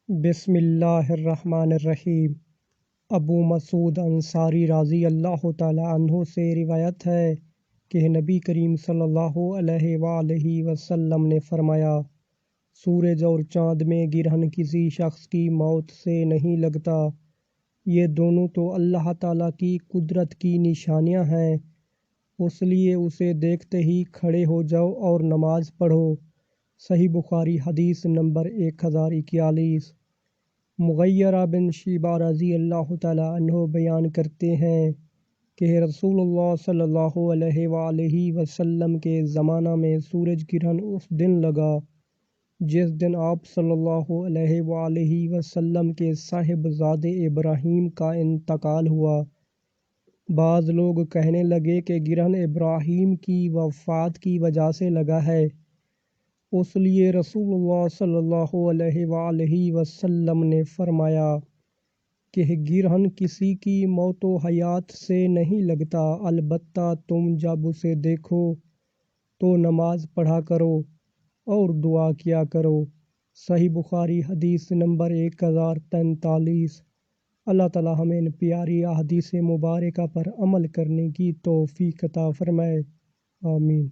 بسم اللہ الرحمن الرحیم۔ ابو مسعود انصاری رضی اللہ تعالی عنہ سے روایت ہے کہ نبی کریم صلی اللہ علیہ وآلہ وسلم نے فرمایا، سورج اور چاند میں گرہن کسی شخص کی موت سے نہیں لگتا، یہ دونوں تو اللہ تعالیٰ کی قدرت کی نشانیاں ہیں، اس لیے اسے دیکھتے ہی کھڑے ہو جاؤ اور نماز پڑھو۔ صحیح بخاری حدیث نمبر 1041۔ مغیرہ بن شیبہ رضی اللہ تعالی عنہ بیان کرتے ہیں کہ رسول اللہ صلی اللہ علیہ وآلہ وسلم کے زمانہ میں سورج گرہن اس دن لگا جس دن آپ صلی اللہ علیہ وآلہ وسلم کے صاحبزادے ابراہیم کا انتقال ہوا۔ بعض لوگ کہنے لگے کہ گرہن ابراہیم کی وفات کی وجہ سے لگا ہے، اس لیے رسول اللہ صلی اللہ علیہ وآلہ وسلم نے فرمایا کہ گرہن کسی کی موت و حیات سے نہیں لگتا، البتہ تم جب اسے دیکھو تو نماز پڑھا کرو اور دعا کیا کرو۔ صحیح بخاری حدیث نمبر 1043۔ اللہ تعالی ہمیں ان پیاری احادیث مبارکہ پر عمل کرنے کی توفیق عطا فرمائے، آمین۔